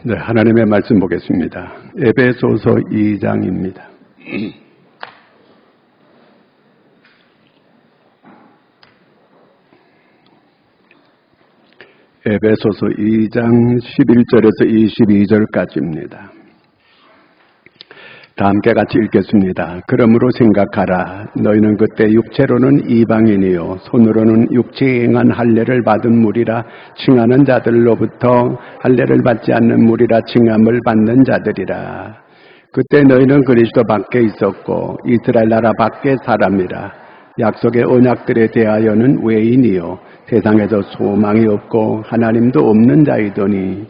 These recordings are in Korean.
네, 하나님의 말씀 보겠습니다. 에베소서 2장입니다. 에베소서 2장 11절에서 22절까지입니다. 다 함께 같이 읽겠습니다. 그러므로 생각하라. 너희는 그때 육체로는 이방인이요 손으로는 육체에 행한 할례를 받은 무리라 칭하는 자들로부터 할례를 받지 않는 무리라 칭함을 받는 자들이라. 그때 너희는 그리스도 밖에 있었고 이스라엘 나라 밖에 사람이라. 약속의 언약들에 대하여는 외인이요 세상에서 소망이 없고 하나님도 없는 자이더니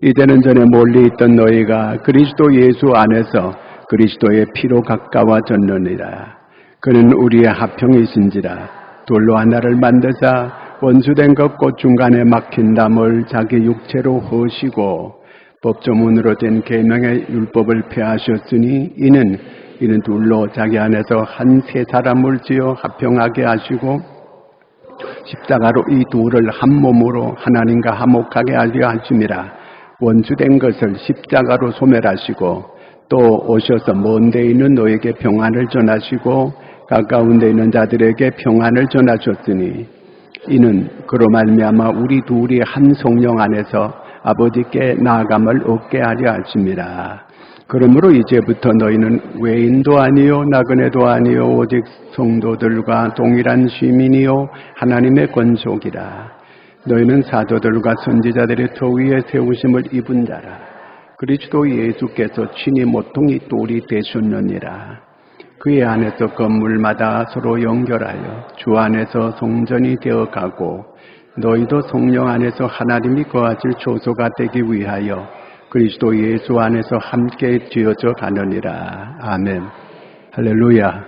이제는 전에 멀리 있던 너희가 그리스도 예수 안에서 그리스도의 피로 가까워졌느니라. 그는 우리의 합형이신지라. 돌로 하나를 만드사 원수된 것 곧 중간에 막힌 담을 자기 육체로 허시고 법조문으로 된 계명의 율법을 폐하셨으니 이는 둘로 자기 안에서 한 세 사람을 지어 합형하게 하시고 십자가로 이 둘을 한 몸으로 하나님과 화목하게 하려 하심이라. 원수된 것을 십자가로 소멸하시고 또 오셔서 먼 데 있는 너에게 평안을 전하시고 가까운 데 있는 자들에게 평안을 전하셨으니 이는 그로 말미암아 우리 둘이 한 성령 안에서 아버지께 나아감을 얻게 하려 하심이라. 그러므로 이제부터 너희는 외인도 아니요 나그네도 아니요 오직 성도들과 동일한 시민이요 하나님의 권속이라. 너희는 사도들과 선지자들의 터 위에 세우심을 입은 자라. 그리스도 예수께서 친히 모퉁이 돌이 되셨느니라. 그의 안에서 건물마다 서로 연결하여 주 안에서 성전이 되어가고 너희도 성령 안에서 하나님이 거하실 초소가 되기 위하여 그리스도 예수 안에서 함께 지어져 가느니라. 아멘. 할렐루야.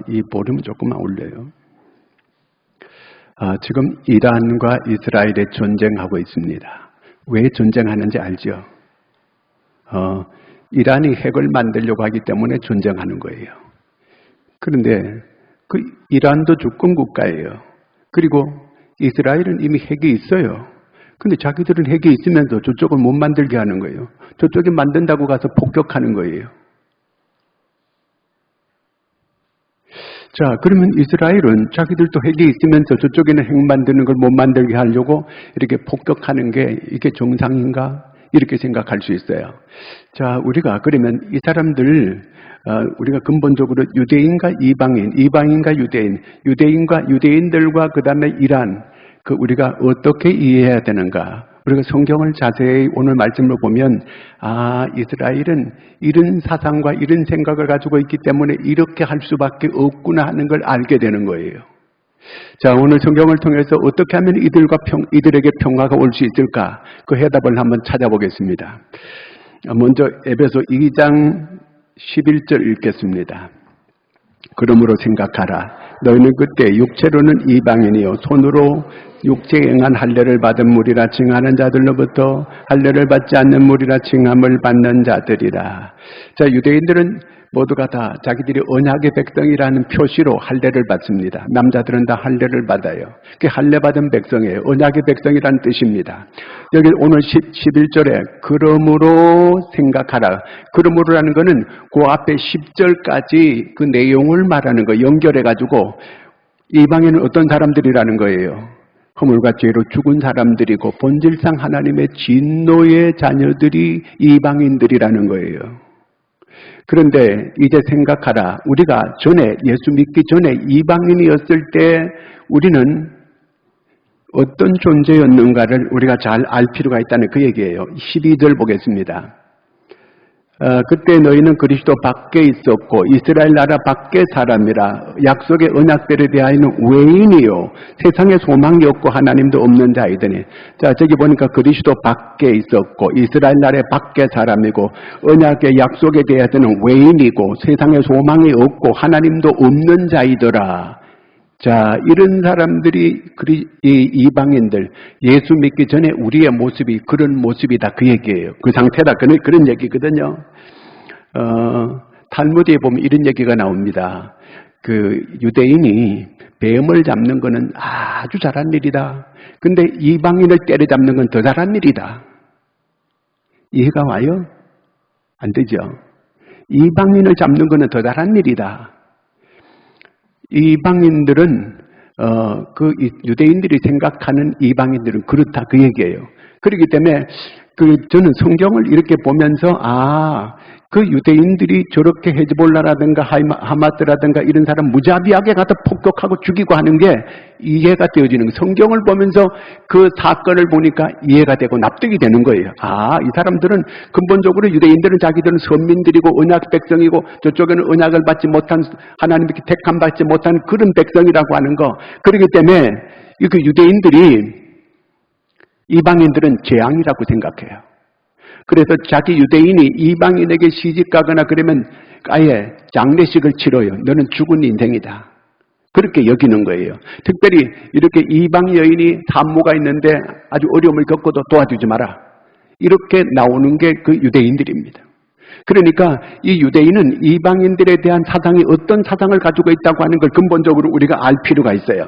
이 볼륨 조금만 올려요. 지금 이란과 이스라엘의 전쟁하고 있습니다. 왜 전쟁하는지 알죠? 이란이 핵을 만들려고 하기 때문에 전쟁하는 거예요. 그런데 그 이란도 주권 국가예요. 그리고 이스라엘은 이미 핵이 있어요. 근데 자기들은 핵이 있으면서 저쪽을 못 만들게 하는 거예요. 저쪽이 만든다고 가서 폭격하는 거예요. 자, 그러면 이스라엘은 자기들도 핵이 있으면서 저쪽에는 핵 만드는 걸 못 만들게 하려고 이렇게 폭격하는 게 이게 정상인가? 이렇게 생각할 수 있어요. 자, 우리가 그러면 이 사람들, 우리가 근본적으로 유대인과 이방인, 이방인과 유대인, 유대인과 유대인들과 그 다음에 이란, 우리가 어떻게 이해해야 되는가? 우리가 성경을 자세히 오늘 말씀을 보면 이스라엘은 이런 사상과 이런 생각을 가지고 있기 때문에 이렇게 할 수밖에 없구나 하는 걸 알게 되는 거예요. 자, 오늘 성경을 통해서 어떻게 하면 이들에게 평화가 올 수 있을까? 그 해답을 한번 찾아보겠습니다. 먼저 에베소 2장 11절 읽겠습니다. 그러므로 생각하라. 너희는 그때 육체로는 이방인이요 손으로 육체에 행한 할례를 받은 무리라 칭하는 자들로부터 할례를 받지 않는 무리라 칭함을 받는 자들이라. 자, 유대인들은 모두가 다 자기들이 언약의 백성이라는 표시로 할례를 받습니다. 남자들은 다 할례를 받아요. 그게 할례 받은 백성이에요. 언약의 백성이라는 뜻입니다. 여기 오늘 11절에 그러므로 생각하라. 그러므로라는 거는 그 앞에 10절까지 그 내용을 말하는 거 연결해가지고 이방인은 어떤 사람들이라는 거예요. 허물과 죄로 죽은 사람들이고 본질상 하나님의 진노의 자녀들이 이방인들이라는 거예요. 그런데 이제 생각하라. 우리가 전에 예수 믿기 전에 이방인이었을 때 우리는 어떤 존재였는가를 우리가 잘 알 필요가 있다는 그 얘기예요. 12절 보겠습니다. 그때 너희는 그리스도 밖에 있었고 이스라엘 나라 밖에 사람이라. 약속의 언약들에 대하여는 외인이요 세상에 소망이 없고 하나님도 없는 자이더니. 자, 저기 보니까 그리스도 밖에 있었고 이스라엘 나라 밖에 사람이고 언약의 약속에 대해서는 외인이고 세상에 소망이 없고 하나님도 없는 자이더라. 자, 이런 사람들이 이 이방인들 예수 믿기 전에 우리의 모습이 그런 모습이다 그 얘기예요. 그 상태다 그런 얘기거든요. 탈무드에 보면 이런 얘기가 나옵니다. 그 유대인이 뱀을 잡는 거는 아주 잘한 일이다. 근데 이방인을 때려잡는 건 더 잘한 일이다. 이해가 와요? 안 되죠. 이방인을 잡는 것은 더 다른 일이다. 이방인들은 그 유대인들이 생각하는 이방인들은 그렇다 그 얘기예요. 그렇기 때문에 저는 성경을 이렇게 보면서 그 유대인들이 저렇게 헤즈볼라라든가 하마스라든가 이런 사람 무자비하게 가서 폭격하고 죽이고 하는 게 이해가 되어지는 거예요. 성경을 보면서 그 사건을 보니까 이해가 되고 납득이 되는 거예요. 이 사람들은 근본적으로 유대인들은 자기들은 선민들이고 언약 백성이고 저쪽에는 언약을 받지 못한 하나님께 택함 받지 못한 그런 백성이라고 하는 거. 그렇기 때문에 그 유대인들이 이방인들은 재앙이라고 생각해요. 그래서 자기 유대인이 이방인에게 시집가거나 그러면 아예 장례식을 치러요. 너는 죽은 인생이다. 그렇게 여기는 거예요. 특별히 이렇게 이방 여인이 산모가 있는데 아주 어려움을 겪어도 도와주지 마라. 이렇게 나오는 게 그 유대인들입니다. 그러니까 이 유대인은 이방인들에 대한 사상이 어떤 사상을 가지고 있다고 하는 걸 근본적으로 우리가 알 필요가 있어요.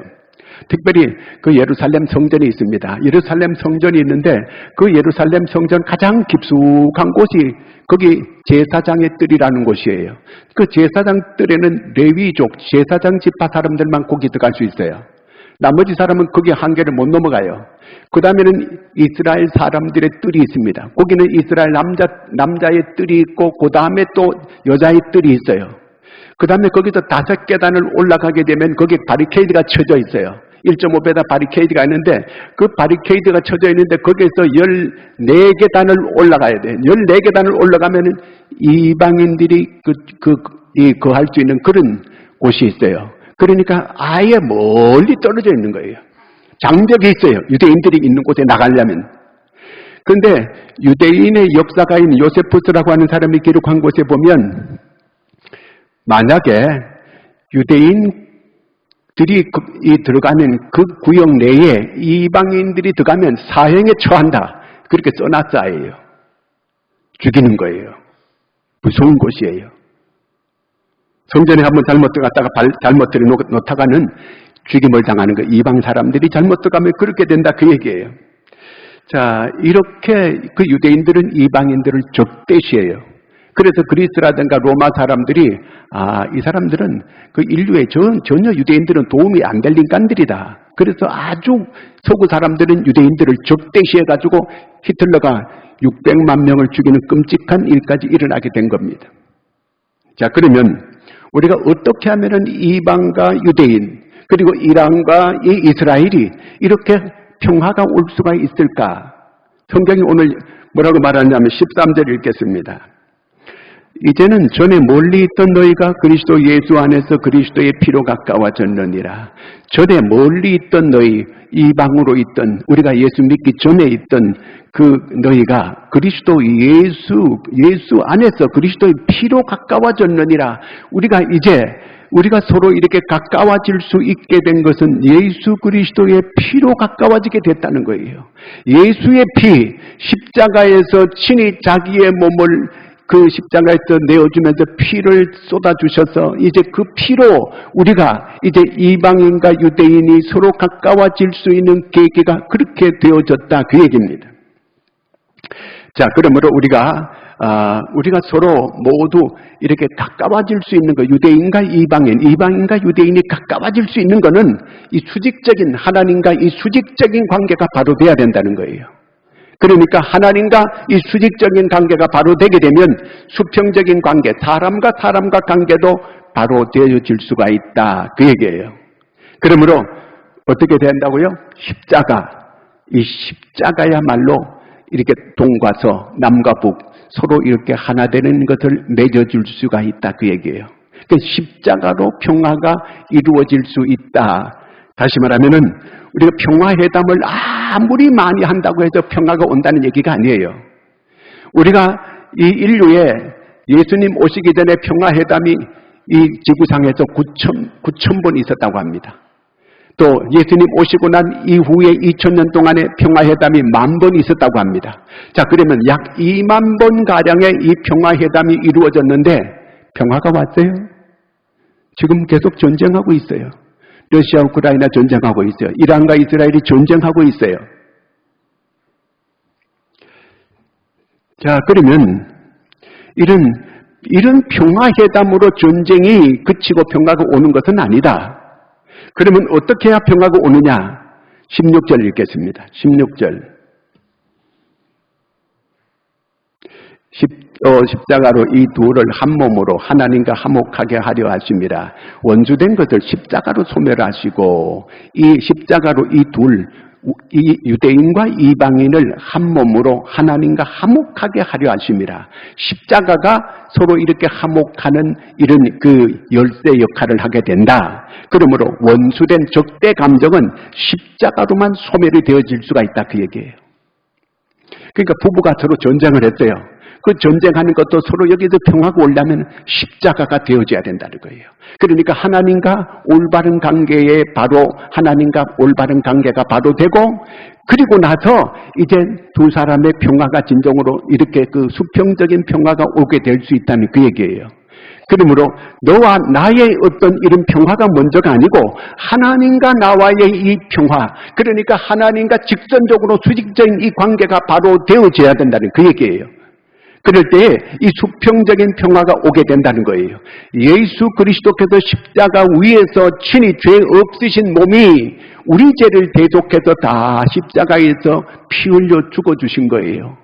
특별히 그 예루살렘 성전이 있습니다. 예루살렘 성전이 있는데 그 예루살렘 성전 가장 깊숙한 곳이 거기 제사장의 뜰이라는 곳이에요. 그 제사장 뜰에는 레위족, 제사장 지파 사람들만 거기 들어갈 수 있어요. 나머지 사람은 거기 한계를 못 넘어가요. 그 다음에는 이스라엘 사람들의 뜰이 있습니다. 거기는 이스라엘 남자의 뜰이 있고 그 다음에 또 여자의 뜰이 있어요. 그 다음에 거기서 5계단을 올라가게 되면 거기에 바리케이드가 쳐져 있어요. 1.5배다 바리케이드가 있는데 그 바리케이드가 쳐져 있는데 거기에서 14계단을 올라가야 돼요. 14계단을 올라가면 이방인들이 거할 수 있는 그런 곳이 있어요. 그러니까 아예 멀리 떨어져 있는 거예요. 장벽이 있어요. 유대인들이 있는 곳에 나가려면. 그런데 유대인의 역사가인 요세푸스라고 하는 사람이 기록한 곳에 보면 만약에 유대인들이 들어가면 그 구역 내에 이방인들이 들어가면 사형에 처한다. 그렇게 써놨어요. 죽이는 거예요. 무서운 곳이에요. 성전에 한번 잘못 들어갔다가 잘못 들어놓다가는 죽임을 당하는 거. 이방 사람들이 잘못 들어가면 그렇게 된다 그 얘기예요. 자, 이렇게 그 유대인들은 이방인들을 적대시해요. 그래서 그리스라든가 로마 사람들이 이 사람들은 그 인류에 전혀 유대인들은 도움이 안 될 인간들이다. 그래서 아주 서구 사람들은 유대인들을 적대시해가지고 히틀러가 600만 명을 죽이는 끔찍한 일까지 일어나게 된 겁니다. 자, 그러면 우리가 어떻게 하면은 이방과 유대인 그리고 이란과 이 이스라엘이 이렇게 평화가 올 수가 있을까? 성경이 오늘 뭐라고 말하냐면 13절 읽겠습니다. 이제는 전에 멀리 있던 너희가 그리스도 예수 안에서 그리스도의 피로 가까워졌느니라. 전에 멀리 있던 너희, 이방으로 있던 우리가 예수 믿기 전에 있던 그 너희가 그리스도 예수 안에서 그리스도의 피로 가까워졌느니라. 우리가 서로 이렇게 가까워질 수 있게 된 것은 예수 그리스도의 피로 가까워지게 됐다는 거예요. 예수의 피, 십자가에서 친히 자기의 몸을 그 십자가에서 내어주면서 피를 쏟아주셔서 이제 그 피로 우리가 이제 이방인과 유대인이 서로 가까워질 수 있는 계기가 그렇게 되어졌다 그 얘기입니다. 자, 그러므로 우리가 서로 모두 이렇게 가까워질 수 있는 거, 유대인과 이방인과 유대인이 가까워질 수 있는 거는 이 수직적인 하나님과 이 수직적인 관계가 바로 돼야 된다는 거예요. 그러니까 하나님과 이 수직적인 관계가 바로 되게 되면 수평적인 관계, 사람과 관계도 바로 되어질 수가 있다 그 얘기예요. 그러므로 어떻게 된다고요? 이 십자가야말로 이렇게 동과 남과 북 서로 이렇게 하나 되는 것을 맺어줄 수가 있다 그 얘기예요. 그 십자가로 평화가 이루어질 수 있다. 다시 말하면은 우리가 평화회담을 아무리 많이 한다고 해서 평화가 온다는 얘기가 아니에요. 우리가 이 인류에 예수님 오시기 전에 평화회담이 이 지구상에서 9천 번 있었다고 합니다. 또 예수님 오시고 난 이후에 2000년 동안에 평화회담이 10,000번 있었다고 합니다. 자, 그러면 약 2만 번 가량의 이 평화회담이 이루어졌는데 평화가 왔어요? 지금 계속 전쟁하고 있어요. 러시아, 우크라이나 전쟁하고 있어요. 이란과 이스라엘이 전쟁하고 있어요. 자, 그러면 이런 평화회담으로 전쟁이 그치고 평화가 오는 것은 아니다. 그러면 어떻게 해야 평화가 오느냐? 16절 읽겠습니다. 16절. 십자가로 이 둘을 한 몸으로 하나님과 화목하게 하려 하심이라. 원수된 것을 십자가로 소멸하시고 이 십자가로 이 유대인과 이방인을 한 몸으로 하나님과 화목하게 하려 하심이라. 십자가가 서로 이렇게 화목하는 이런 그 열쇠 역할을 하게 된다. 그러므로 원수된 적대 감정은 십자가로만 소멸이 되어질 수가 있다, 그 얘기예요. 그러니까 부부가 서로 전쟁을 했어요. 그 전쟁하는 것도 서로 여기서 평화가 오려면 십자가가 되어져야 된다는 거예요. 그러니까 하나님과 올바른 관계에 바로 하나님과 올바른 관계가 바로 되고, 그리고 나서 이제 두 사람의 평화가 진정으로 이렇게 그 수평적인 평화가 오게 될 수 있다는 그 얘기예요. 그러므로 너와 나의 어떤 이런 평화가 먼저가 아니고 하나님과 나와의 이 평화, 그러니까 하나님과 직선적으로 수직적인 이 관계가 바로 되어져야 된다는 그 얘기예요. 그럴 때에 이 수평적인 평화가 오게 된다는 거예요. 예수 그리스도께서 십자가 위에서 친히 죄 없으신 몸이 우리 죄를 대속해서 다 십자가에서 피 흘려 죽어주신 거예요.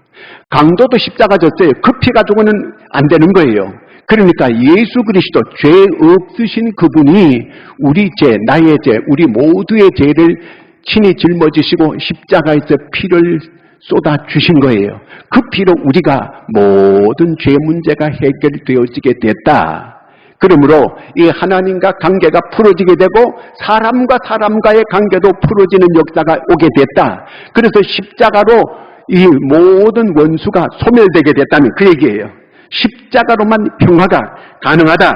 강도도 십자가 졌어요. 그 피 가지고는 안 되는 거예요. 그러니까 예수 그리스도 죄 없으신 그분이 우리 죄, 나의 죄, 우리 모두의 죄를 친히 짊어지시고 십자가에서 피를 쏟아주신 거예요. 그 피로 우리가 모든 죄 문제가 해결되어지게 됐다. 그러므로 이 하나님과 관계가 풀어지게 되고 사람과 사람과의 관계도 풀어지는 역사가 오게 됐다. 그래서 십자가로 이 모든 원수가 소멸되게 됐다는 그 얘기예요. 십자가로만 평화가 가능하다.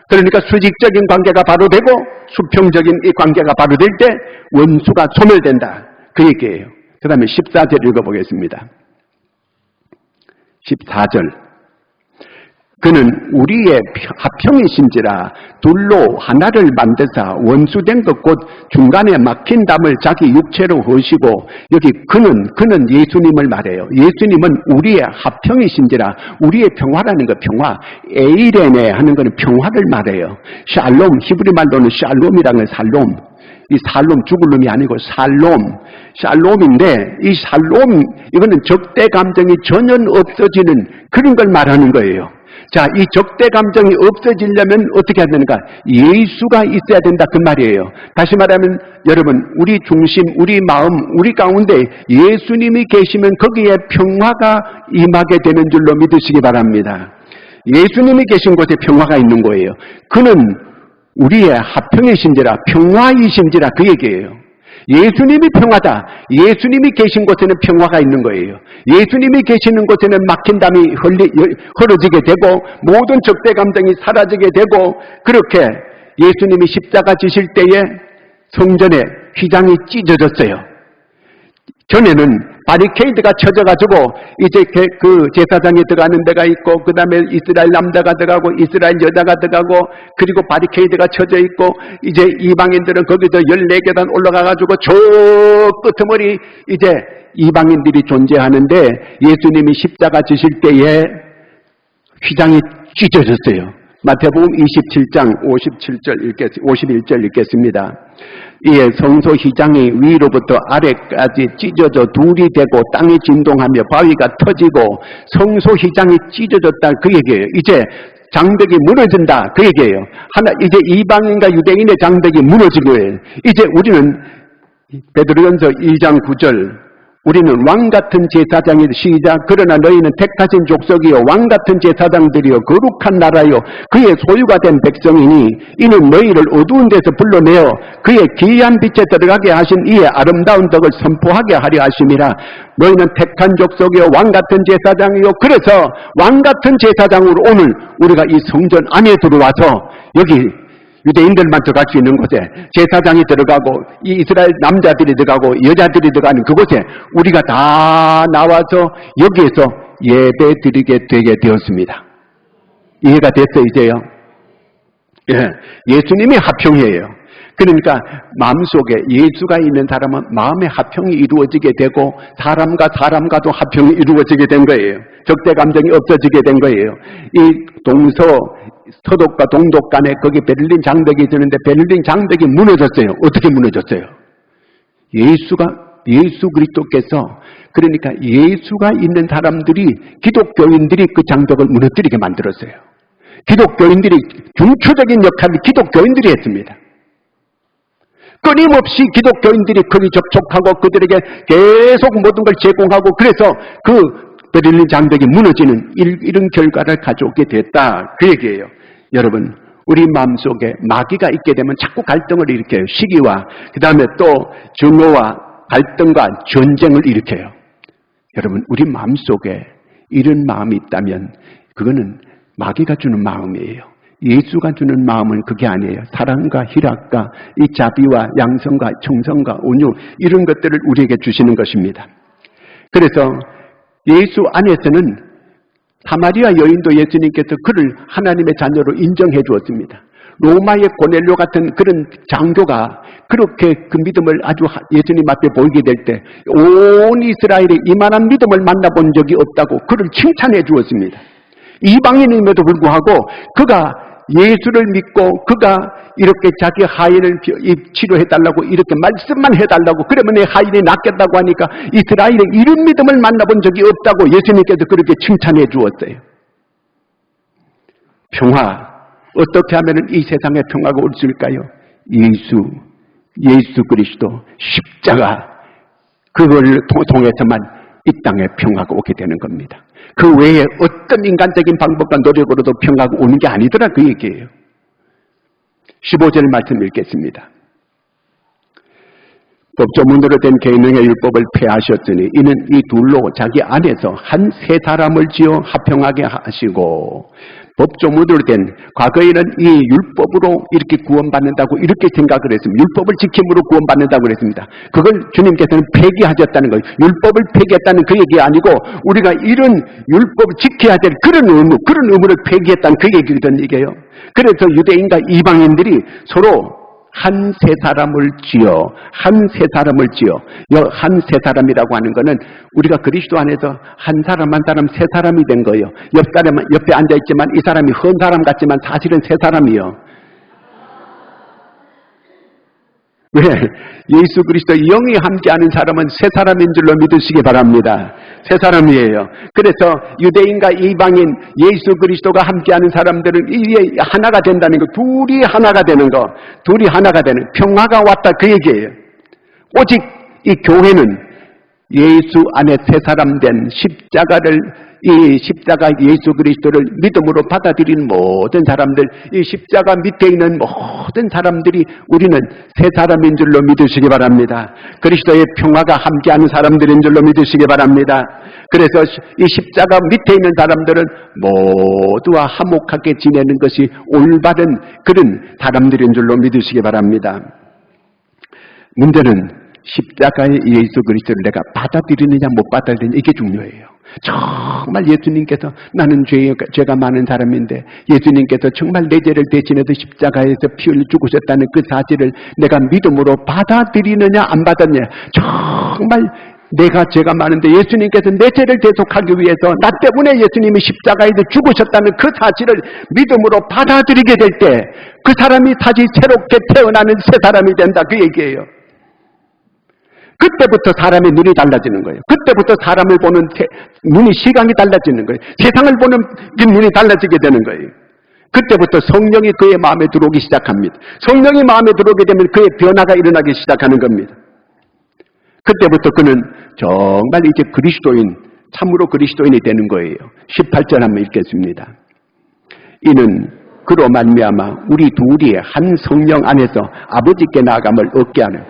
그러니까 수직적인 관계가 바로 되고 수평적인 이 관계가 바로 될 때 원수가 소멸된다. 그 얘기예요. 그 다음에 14절 읽어보겠습니다. 14절. 그는 우리의 합평이신지라 둘로 하나를 만드사 원수된 것 곧 중간에 막힌 담을 자기 육체로 허시고, 여기 그는 예수님을 말해요. 예수님은 우리의 합평이신지라, 우리의 평화라는 거, 평화, 에이레네 하는 것은 평화를 말해요. 샬롬, 히브리 말로는 샬롬이라는 살롬, 이 살롬, 죽을 놈이 아니고 샬롬인데, 이 샬롬, 이거는 적대 감정이 전혀 없어지는 그런 걸 말하는 거예요. 자, 이 적대 감정이 없어지려면 어떻게 해야 되는가? 예수가 있어야 된다, 그 말이에요. 다시 말하면 여러분, 우리 중심, 우리 마음, 우리 가운데 예수님이 계시면 거기에 평화가 임하게 되는 줄로 믿으시기 바랍니다. 예수님이 계신 곳에 평화가 있는 거예요. 그는 우리의 합평이신지라, 평화이신지라, 그 얘기예요. 예수님이 평화다. 예수님이 계신 곳에는 평화가 있는 거예요. 예수님이 계시는 곳에는 막힌 담이 흐려지게 되고 모든 적대 감정이 사라지게 되고, 그렇게 예수님이 십자가 지실 때에 성전에 휘장이 찢어졌어요. 전에는 바리케이드가 쳐져가지고 이제 그 제사장이 들어가는 데가 있고, 그 다음에 이스라엘 남자가 들어가고 이스라엘 여자가 들어가고, 그리고 바리케이드가 쳐져 있고, 이제 이방인들은 거기서 14계단 올라가가지고 저 끄트머리 이제 이방인들이 존재하는데, 예수님이 십자가 지실 때에 휘장이 찢어졌어요. 마태복음 27장 51절 읽겠습니다. 이에 성소 휘장이 위로부터 아래까지 찢어져 둘이 되고 땅이 진동하며 바위가 터지고 성소 휘장이 찢어졌다, 그 얘기예요. 이제 장벽이 무너진다, 그 얘기예요. 이제 이방인과 유대인의 장벽이 무너진 거예요. 이제 우리는 베드로전서 2장 9절, 우리는 왕같은 제사장이 시작. 그러나 너희는 택하신 족속이요 왕같은 제사장들이요 거룩한 나라요 그의 소유가 된 백성이니 이는 너희를 어두운 데서 불러내어 그의 기이한 빛에 들어가게 하신 이의 아름다운 덕을 선포하게 하려 하심이라. 너희는 택한 족속이요 왕같은 제사장이요. 그래서 왕같은 제사장으로 오늘 우리가 이 성전 안에 들어와서 여기 유대인들만 들어갈 수 있는 곳에 제사장이 들어가고 이 이스라엘 남자들이 들어가고 여자들이 들어가는 그곳에 우리가 다 나와서 여기에서 예배 드리게 되게 되었습니다. 이해가 됐어 이제요? 예, 예수님이 합평이에요. 그러니까 마음속에 예수가 있는 사람은 마음의 합평이 이루어지게 되고 사람과 사람과도 합평이 이루어지게 된 거예요. 적대 감정이 없어지게 된 거예요. 이 서독과 동독 간에 거기 베를린 장벽이 있는데 베를린 장벽이 무너졌어요. 어떻게 무너졌어요? 예수 그리스도께서, 그러니까 예수가 있는 사람들이, 기독교인들이 그 장벽을 무너뜨리게 만들었어요. 기독교인들이, 중추적인 역할을 기독교인들이 했습니다. 끊임없이 기독교인들이 거기 접촉하고 그들에게 계속 모든 걸 제공하고, 그래서 그 베를린 장벽이 무너지는 이런 결과를 가져오게 됐다, 그 얘기예요. 여러분, 우리 마음속에 마귀가 있게 되면 자꾸 갈등을 일으켜요. 시기와 그 다음에 또 증오와 갈등과 전쟁을 일으켜요. 여러분, 우리 마음속에 이런 마음이 있다면 그거는 마귀가 주는 마음이에요. 예수가 주는 마음은 그게 아니에요. 사랑과 희락과 이 자비와 양성과 청성과 온유, 이런 것들을 우리에게 주시는 것입니다. 그래서 예수 안에서는 사마리아 여인도 예수님께서 그를 하나님의 자녀로 인정해 주었습니다. 로마의 고넬료 같은 그런 장교가 그렇게 그 믿음을 아주 예수님 앞에 보이게 될 때 온 이스라엘이 이만한 믿음을 만나본 적이 없다고 그를 칭찬해 주었습니다. 이방인임에도 불구하고 그가 예수를 믿고 그가 이렇게 자기 하인을 치료해달라고 이렇게 말씀만 해달라고, 그러면 내 하인이 낫겠다고 하니까 이스라엘에 이런 믿음을 만나본 적이 없다고 예수님께서 그렇게 칭찬해 주었어요. 평화, 어떻게 하면 이 세상에 평화가 올 수 있을까요? 예수 그리스도 십자가, 그걸 통해서만 이 땅에 평화가 오게 되는 겁니다. 그 외에 어떤 인간적인 방법과 노력으로도 평화가 오는 게 아니더라, 그 얘기예요. 15절 말씀 읽겠습니다. 법조문으로 된 계명의 율법을 폐하셨으니 이는 이 둘로 자기 안에서 한 세 사람을 지어 합평하게 하시고, 법조문으로 된, 과거에는 이 율법으로 이렇게 구원받는다고 이렇게 생각을 했습니다. 율법을 지킴으로 구원받는다고 그랬습니다. 그걸 주님께서는 폐기하셨다는 거예요. 율법을 폐기했다는 그 얘기 아니고 우리가 이런 율법을 지켜야 될 그런 의무를 폐기했다는 그 얘기거든, 이게요. 그래서 유대인과 이방인들이 서로 한 세 사람을 지어, 한 세 사람이라고 하는 거는 우리가 그리스도 안에서 한 사람 세 사람이 된 거예요. 옆에 앉아있지만 이 사람이 헌 사람 같지만 사실은 세 사람이요. 왜? 예수 그리스도 영이 함께하는 사람은 세 사람인 줄로 믿으시기 바랍니다. 세 사람이에요. 그래서 유대인과 이방인, 예수 그리스도가 함께하는 사람들은 이게 하나가 된다는 거, 둘이 하나가 되는 거, 둘이 하나가 되는, 평화가 왔다, 그 얘기예요. 오직 이 교회는 예수 안에 세 사람 된 이 십자가 예수 그리스도를 믿음으로 받아들인 모든 사람들, 이 십자가 밑에 있는 모든 사람들이 우리는 세 사람인 줄로 믿으시기 바랍니다. 그리스도의 평화가 함께하는 사람들인 줄로 믿으시기 바랍니다. 그래서 이 십자가 밑에 있는 사람들은 모두와 화목하게 지내는 것이 올바른 그런 사람들인 줄로 믿으시기 바랍니다. 문제는 십자가의 예수 그리스도를 내가 받아들이느냐 못 받아들이느냐, 이게 중요해요. 정말 예수님께서, 나는 죄가 많은 사람인데 예수님께서 정말 내 죄를 대신해서 십자가에서 피 흘려 죽으셨다는 그 사실을 내가 믿음으로 받아들이느냐 안 받았느냐. 정말 내가 죄가 많은데 예수님께서 내 죄를 대속하기 위해서 나 때문에 예수님이 십자가에서 죽으셨다는 그 사실을 믿음으로 받아들이게 될 때 그 사람이 다시 새롭게 태어나는 새 사람이 된다, 그 얘기예요. 그때부터 사람의 눈이 달라지는 거예요. 그때부터 사람을 보는 눈이, 시각이 달라지는 거예요. 세상을 보는 눈이 달라지게 되는 거예요. 그때부터 성령이 그의 마음에 들어오기 시작합니다. 성령이 마음에 들어오게 되면 그의 변화가 일어나기 시작하는 겁니다. 그때부터 그는 정말 이제 그리스도인, 참으로 그리스도인이 되는 거예요. 18절 한번 읽겠습니다. 이는 그로 말미암아 우리 둘이 한 성령 안에서 아버지께 나아감을 얻게 하는,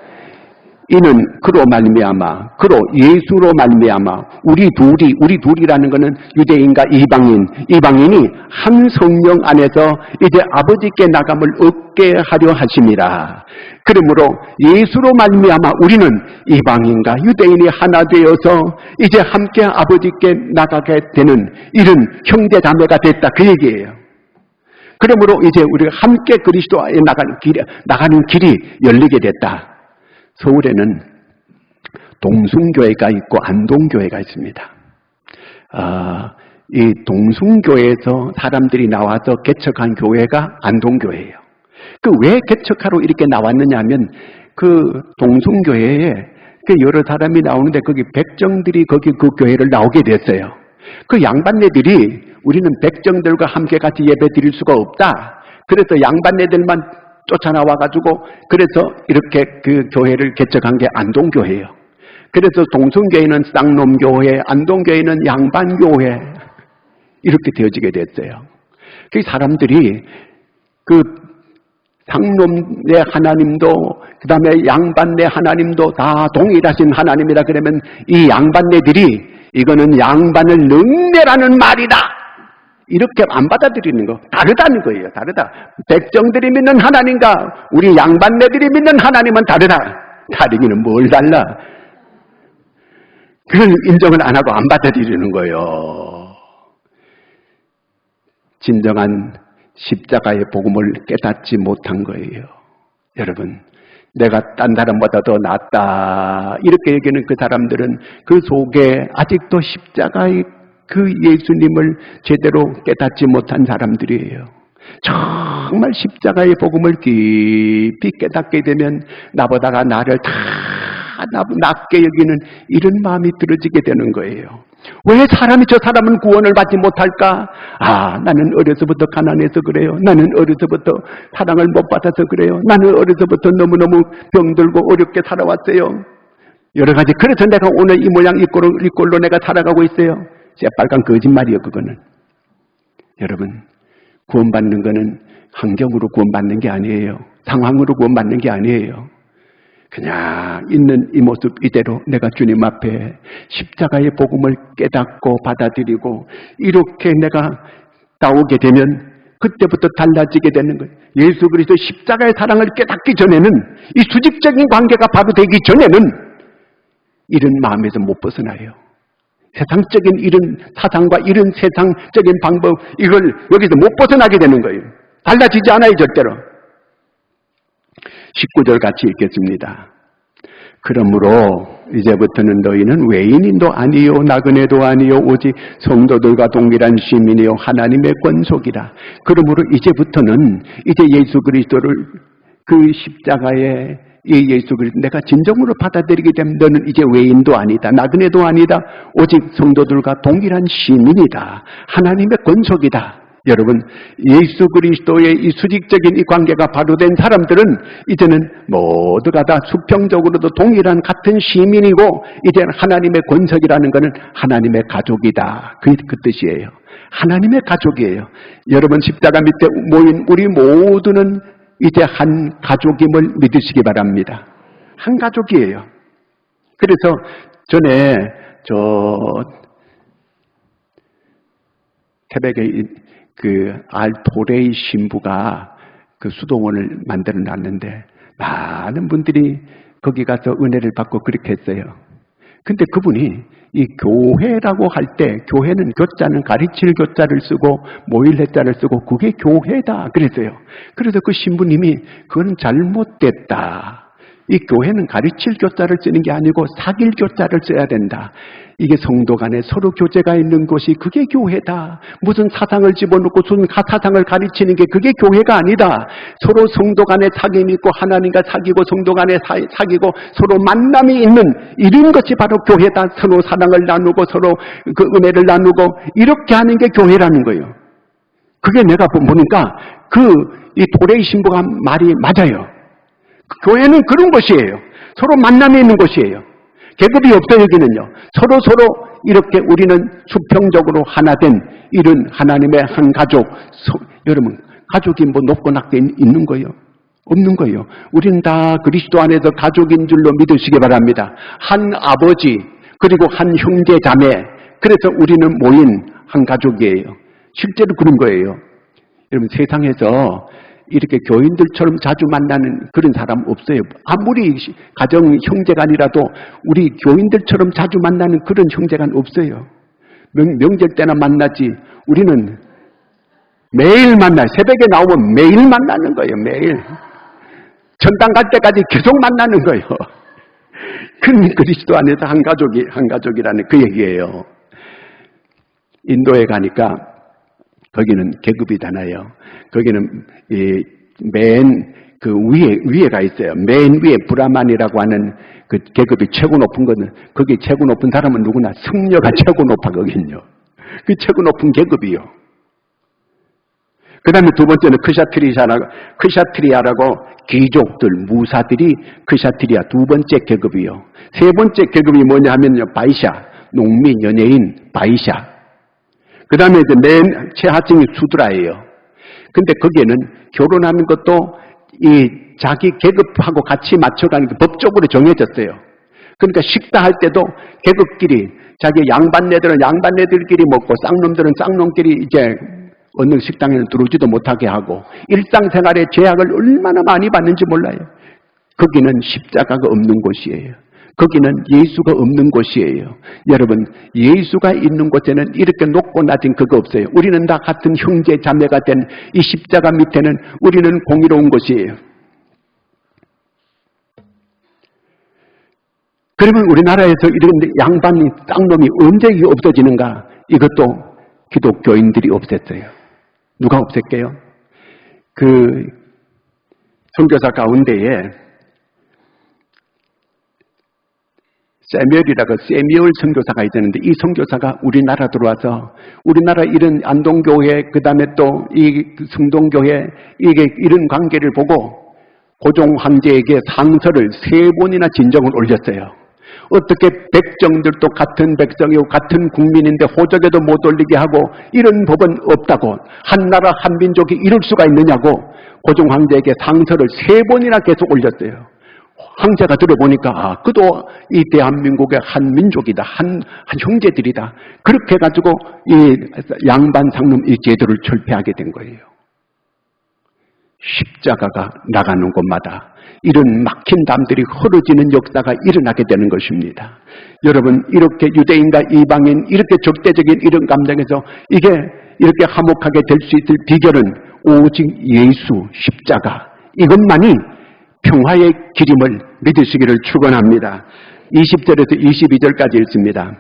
이는 그로 말미암아, 그로 예수로 말미암아 우리 둘이라는 것은 유대인과 이방인이 한 성령 안에서 이제 아버지께 나감을 얻게 하려 하심이라. 그러므로 예수로 말미암아 우리는 이방인과 유대인이 하나 되어서 이제 함께 아버지께 나가게 되는 이런 형제 자매가 됐다, 그 얘기예요. 그러므로 이제 우리가 함께 그리스도에 나가는 길이 열리게 됐다. 서울에는 동숭교회가 있고 안동교회가 있습니다. 이 동숭교회에서 사람들이 나와서 개척한 교회가 안동교회예요. 그 왜 개척하러 이렇게 나왔느냐 하면 그 동숭교회에 여러 사람이 나오는데 거기 백정들이 거기 그 교회를 나오게 됐어요. 그 양반네들이 우리는 백정들과 함께 같이 예배 드릴 수가 없다. 그래서 양반네들만 쫓아나와가지고 그래서 이렇게 그 교회를 개척한 게 안동교회예요. 그래서 동숭교회는 쌍놈교회, 안동교회는 양반교회 이렇게 되어지게 됐어요. 그 사람들이 그 상놈의 하나님도 그 다음에 양반네 하나님도 다 동일하신 하나님이라 그러면 이 양반네들이 이거는 양반을 능멸하는 말이다 이렇게 안 받아들이는 거 다르다는 거예요. 다르다. 백정들이 믿는 하나님과 우리 양반네들이 믿는 하나님은 다르다. 다르기는 뭘 달라. 그걸 인정을 안 하고 안 받아들이는 거예요. 진정한 십자가의 복음을 깨닫지 못한 거예요. 여러분, 내가 딴 사람보다 더 낫다 이렇게 얘기하는 그 사람들은 그 속에 아직도 십자가의 그 예수님을 제대로 깨닫지 못한 사람들이에요. 정말 십자가의 복음을 깊이 깨닫게 되면 나보다가 나를 다 낮게 여기는 이런 마음이 들어지게 되는 거예요. 왜 사람이 저 사람은 구원을 받지 못할까? 나는 어려서부터 가난해서 그래요. 나는 어려서부터 사랑을 못 받아서 그래요. 나는 어려서부터 너무너무 병들고 어렵게 살아왔어요. 여러 가지. 그래서 내가 오늘 이 모양 이 꼴로 내가 살아가고 있어요. 새빨간 거짓말이에요, 그거는. 여러분, 구원받는 거는 환경으로 구원받는 게 아니에요. 상황으로 구원받는 게 아니에요. 그냥 있는 이 모습 이대로 내가 주님 앞에 십자가의 복음을 깨닫고 받아들이고 이렇게 내가 나오게 되면 그때부터 달라지게 되는 거예요. 예수 그리스도 십자가의 사랑을 깨닫기 전에는 이 수직적인 관계가 바로 되기 전에는 이런 마음에서 못 벗어나요. 세상적인 이런 사상과 이런 세상적인 방법 이걸 여기서 못 벗어나게 되는 거예요. 달라지지 않아요, 절대로. 19절 같이 읽겠습니다. 그러므로 이제부터는 너희는 외인인도 아니요 나그네도 아니요 오직 성도들과 동일한 시민이요 하나님의 권속이라. 그러므로 이제부터는 이제 예수 그리스도를 그 십자가에 이 예수 그리스도 내가 진정으로 받아들이게 되면 너는 이제 외인도 아니다 나그네도 아니다 오직 성도들과 동일한 시민이다. 하나님의 권속이다. 여러분, 예수 그리스도의 이 수직적인 이 관계가 바로 된 사람들은 이제는 모두가 다 수평적으로도 동일한 같은 시민이고 이제는 하나님의 권석이라는 것은 하나님의 가족이다. 그 뜻이에요. 하나님의 가족이에요. 여러분, 십자가 밑에 모인 우리 모두는 이제 한 가족임을 믿으시기 바랍니다. 한 가족이에요. 그래서 전에 새벽에 그 알토레이 신부가 그 수도원을 만들어 놨는데 많은 분들이 거기 가서 은혜를 받고 그렇게 했어요. 근데 그분이 이 교회라고 할 때 교회는 교자는 가르칠 교자를 쓰고 모일 해자를 쓰고 그게 교회다 그랬어요. 그래서 그 신부님이 그건 잘못됐다. 이 교회는 가르칠 교자를 쓰는 게 아니고 사귈 교자를 써야 된다. 이게 성도 간에 서로 교제가 있는 곳이 그게 교회다. 무슨 사상을 집어넣고 무슨 사상을 가르치는 게 그게 교회가 아니다. 서로 성도 간에 사귐이 있고 하나님과 사귀고 성도 간에 사귀고 서로 만남이 있는 이런 것이 바로 교회다. 서로 사랑을 나누고 서로 그 은혜를 나누고 이렇게 하는 게 교회라는 거예요. 그게 내가 보니까 이 도레이 신부가 말이 맞아요. 교회는 그런 곳이에요. 서로 만남이 있는 곳이에요. 계급이 없어요, 여기는요. 서로 이렇게 우리는 수평적으로 하나 된 이런 하나님의 한 가족. 여러분, 가족이 뭐 높고 낮게 있는 거예요? 없는 거예요. 우리는 다 그리스도 안에서 가족인 줄로 믿으시기 바랍니다. 한 아버지, 그리고 한 형제 자매. 그래서 우리는 모인 한 가족이에요. 실제로 그런 거예요. 여러분, 세상에서 이렇게 교인들처럼 자주 만나는 그런 사람 없어요. 아무리 가정 형제간이라도 우리 교인들처럼 자주 만나는 그런 형제간 없어요. 명절 때나 만나지. 우리는 매일 만나요. 새벽에 나오면 매일 만나는 거예요. 매일. 천당 갈 때까지 계속 만나는 거예요. 그리스도 안에서 한 가족이라는 그 얘기예요. 인도에 가니까 거기는 계급이잖아요. 거기는 맨 그 위에가 있어요. 맨 위에 브라만이라고 하는 그 계급이 최고 높은 거는, 거기 최고 높은 사람은 누구나 승려가 최고 높아, 거긴요. 그 최고 높은 계급이요. 그 다음에 두 번째는 크샤트리아라고 귀족들, 무사들이 크샤트리아 두 번째 계급이요. 세 번째 계급이 뭐냐 하면요, 바이샤, 농민, 연예인, 바이샤. 그 다음에 이제 맨 최하층이 수드라예요. 근데 거기에는 결혼하는 것도 이 자기 계급하고 같이 맞춰가는 게 법적으로 정해졌어요. 그러니까 식사할 때도 계급끼리, 자기 양반네들은 양반네들끼리 먹고 쌍놈들은 쌍놈끼리 이제 어느 식당에는 들어오지도 못하게 하고, 일상생활의 제약을 얼마나 많이 받는지 몰라요. 거기는 십자가가 없는 곳이에요. 거기는 예수가 없는 곳이에요. 여러분, 예수가 있는 곳에는 이렇게 높고 낮은 그거 없어요. 우리는 다 같은 형제 자매가 된 이 십자가 밑에는 우리는 공의로운 곳이에요. 그러면 우리나라에서 이런 양반이, 쌍놈이 언제 없어지는가? 이것도 기독교인들이 없앴어요. 누가 없앴게요? 그 선교사 가운데에 세미얼 선교사가 있었는데, 이 선교사가 우리나라 들어와서 우리나라 이런 안동교회, 그 다음에 또 이 성동교회, 이런 관계를 보고 고종 황제에게 상서를 3번이나 진정을 올렸어요. 어떻게 백정들도 같은 백성이고 같은 국민인데 호적에도 못 올리게 하고, 이런 법은 없다고, 한 나라 한 민족이 이럴 수가 있느냐고 고종 황제에게 상서를 3번이나 계속 올렸어요. 황제가 들어보니까 그도 이 대한민국의 한 민족이다, 한 형제들이다. 그렇게 해가지고 이 양반 상놈 이 제도를 철폐하게 된 거예요. 십자가가 나가는 곳마다 이런 막힌 담들이 헐어지는 역사가 일어나게 되는 것입니다. 여러분, 이렇게 유대인과 이방인, 이렇게 적대적인 이런 감정에서 이게 이렇게 화목하게 될 수 있을 비결은 오직 예수 십자가, 이것만이 평화의 길임을 믿으시기를 축원합니다. 20절에서 22절까지 읽습니다.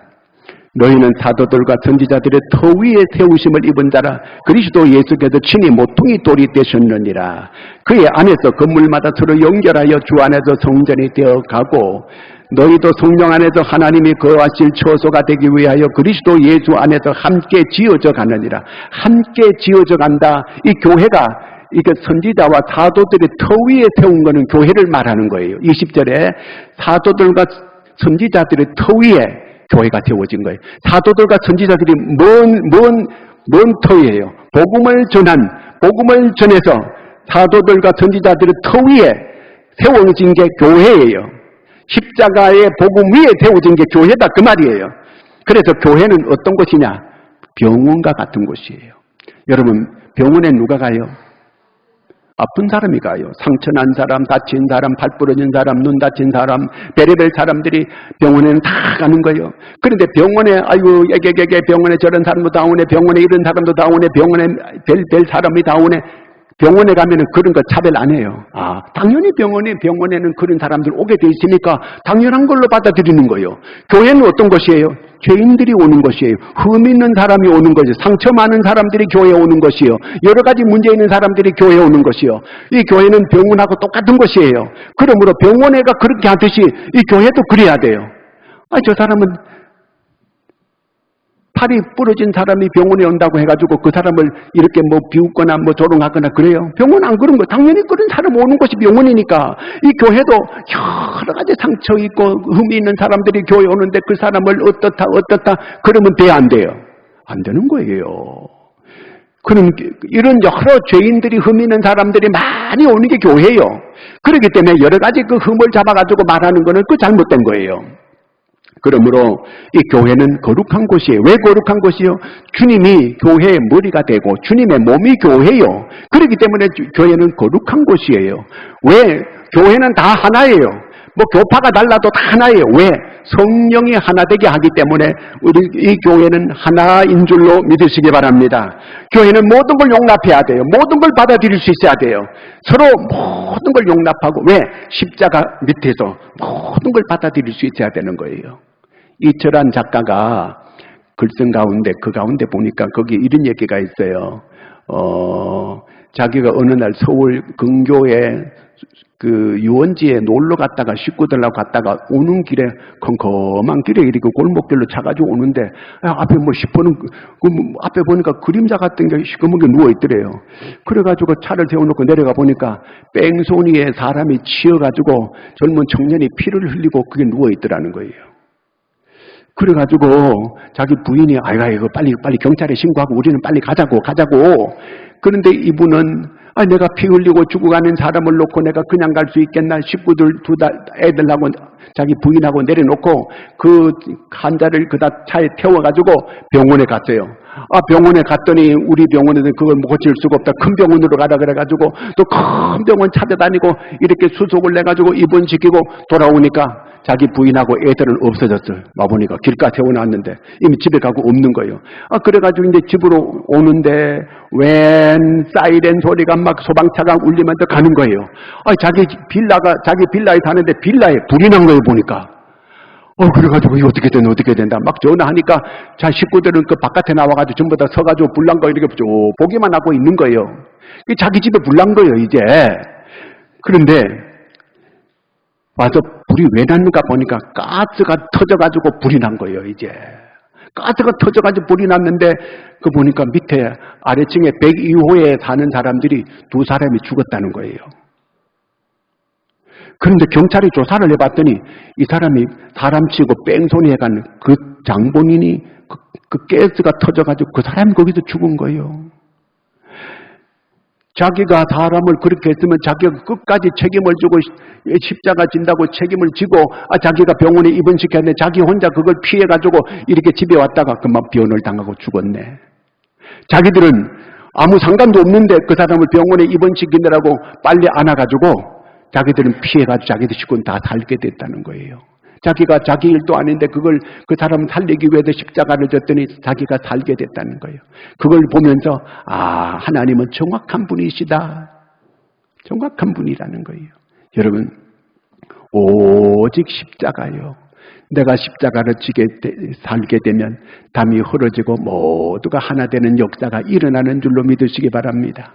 너희는 사도들과 선지자들의 터 위에 세우심을 입은 자라 그리스도 예수께서 친히 모퉁이 돌이 되셨느니라. 그의 안에서 건물마다 서로 연결하여 주 안에서 성전이 되어가고, 너희도 성령 안에서 하나님이 거하실 처소가 되기 위하여 그리스도 예수 안에서 함께 지어져 가느니라. 함께 지어져 간다. 이 교회가, 이게 선지자와 사도들이 터 위에 세운 거는 교회를 말하는 거예요. 20절에 사도들과 선지자들의 터 위에 교회가 세워진 거예요. 사도들과 선지자들이 뭔 터예요? 복음을 전해서 사도들과 선지자들의 터 위에 세워진 게 교회예요. 십자가의 복음 위에 세워진 게 교회다, 그 말이에요. 그래서 교회는 어떤 곳이냐? 병원과 같은 곳이에요. 여러분, 병원에 누가 가요? 아픈 사람이 가요. 상처 난 사람, 다친 사람, 발 부러진 사람, 눈 다친 사람, 별의별 사람들이 병원에는 다 가는 거예요. 그런데 병원에, 아이고, 병원에 저런 사람도 다 오네, 병원에 이런 사람도 다 오네, 병원에 별 사람이 다 오네. 병원에 가면은 그런 거 차별 안 해요. 당연히 병원에는 그런 사람들 오게 돼 있으니까 당연한 걸로 받아들이는 거예요. 교회는 어떤 것이에요? 죄인들이 오는 것이에요. 흠 있는 사람이 오는 것이에요. 상처 많은 사람들이 교회에 오는 것이에요. 여러 가지 문제 있는 사람들이 교회에 오는 것이요. 이 교회는 병원하고 똑같은 것이에요. 그러므로 병원에가 그렇게 하듯이 이 교회도 그래야 돼요. 저 사람은 팔이 부러진 사람이 병원에 온다고 해가지고 그 사람을 이렇게 비웃거나 조롱하거나 그래요? 병원 안 그런 거. 당연히 그런 사람 오는 것이 병원이니까. 이 교회도 여러 가지 상처 있고 흠이 있는 사람들이 교회 오는데 그 사람을 어떻다 그러면 돼야 안 돼요? 안 되는 거예요. 그럼 이런 여러 죄인들이 흠 있는 사람들이 많이 오는 게 교회예요. 그렇기 때문에 여러 가지 그 흠을 잡아가지고 말하는 거는 그 잘못된 거예요. 그러므로 이 교회는 거룩한 곳이에요. 왜 거룩한 곳이요? 주님이 교회의 머리가 되고 주님의 몸이 교회예요. 그렇기 때문에 교회는 거룩한 곳이에요. 왜? 교회는 다 하나예요. 뭐 교파가 달라도 다 하나예요. 왜? 성령이 하나 되게 하기 때문에 우리 이 교회는 하나인 줄로 믿으시기 바랍니다. 교회는 모든 걸 용납해야 돼요. 모든 걸 받아들일 수 있어야 돼요. 서로 모든 걸 용납하고, 왜? 십자가 밑에서 모든 걸 받아들일 수 있어야 되는 거예요. 이철한 작가가 글쓴 가운데, 그 가운데 보니까 거기 이런 얘기가 있어요. 자기가 어느 날 서울 근교에 그 유원지에 놀러 갔다가 식구들하고 갔다가 오는 길에 컴컴한 길에 이렇게 골목길로 차가지고 오는데 앞에 뭐 싶어는 앞에 보니까 그림자 같은 게 시커멓게 누워 있더래요. 그래가지고 차를 세워놓고 내려가 보니까 뺑소니에 사람이 치여가지고 젊은 청년이 피를 흘리고 그게 누워 있더라는 거예요. 그래가지고 자기 부인이 이거 빨리 경찰에 신고하고 우리는 빨리 가자고. 그런데 이분은 내가 피 흘리고 죽어가는 사람을 놓고 내가 그냥 갈 수 있겠나? 식구들 애들하고 자기 부인하고 내려놓고 그 환자를 그다 차에 태워가지고 병원에 갔어요. 병원에 갔더니 우리 병원에는 그걸 고칠 수가 없다. 큰 병원으로 가라 그래가지고 또 큰 병원 찾아다니고 이렇게 수속을 내가지고 입원시키고 돌아오니까 자기 부인하고 애들은 없어졌어요. 와보니까 길가 세워놨는데 이미 집에 가고 없는 거예요. 그래가지고 이제 집으로 오는데 웬 사이렌 소리가 막 소방차가 울리면서 가는 거예요. 자기 빌라에 사는데 빌라에 불이 난 거예요, 보니까. 그래가지고 이거 어떻게 된다. 막 전화하니까 자 식구들은 그 바깥에 나와가지고 전부 다 서가지고 불난 거 이렇게 보기만 하고 있는 거예요. 자기 집에 불난 거예요, 이제. 그런데 와서 불이 왜 났는가 보니까 가스가 터져가지고 불이 난 거예요, 이제. 가스가 터져가지고 불이 났는데 그 보니까 밑에 아래층에 102호에 사는 사람들이 2사람이 죽었다는 거예요. 그런데 경찰이 조사를 해봤더니 이 사람이 사람 치고 뺑소니 해간 그 장본인이 그 가스가 터져가지고 그 사람이 거기서 죽은 거예요. 자기가 사람을 그렇게 했으면 자기가 끝까지 책임을 지고 십자가 진다고 책임을 지고 자기가 병원에 입원시켰는데 자기 혼자 그걸 피해가지고 이렇게 집에 왔다가 그만 변을 당하고 죽었네. 자기들은 아무 상관도 없는데 그 사람을 병원에 입원시키느라고 빨리 안아가지고 자기들은 피해가지고 자기들 식구는 다 살게 됐다는 거예요. 자기가 자기 일도 아닌데 그걸 그 사람을 살리기 위해서 십자가를 졌더니 자기가 살게 됐다는 거예요. 그걸 보면서 하나님은 정확한 분이시다. 정확한 분이라는 거예요. 여러분, 오직 십자가요. 내가 십자가를 살게 되면 담이 흐려지고 모두가 하나 되는 역사가 일어나는 줄로 믿으시기 바랍니다.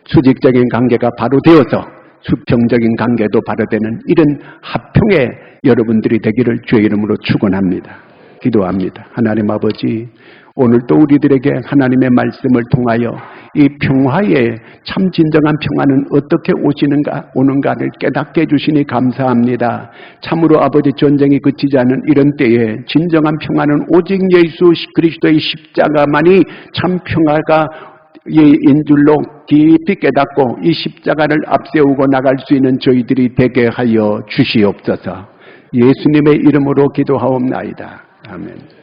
수직적인 관계가 바로 되어서 수평적인 관계도 바로 되는 이런 합평의 여러분들이 되기를 주의 이름으로 축원합니다. 기도합니다. 하나님 아버지, 오늘도 우리들에게 하나님의 말씀을 통하여 이 평화의 참 진정한 평화는 어떻게 오는가를 깨닫게 해주시니 감사합니다. 참으로 아버지 전쟁이 그치지 않은 이런 때에 진정한 평화는 오직 예수 그리스도의 십자가만이 참 평화가 인 줄로 깊이 깨닫고 이 십자가를 앞세우고 나갈 수 있는 저희들이 되게 하여 주시옵소서. 예수님의 이름으로 기도하옵나이다. 아멘.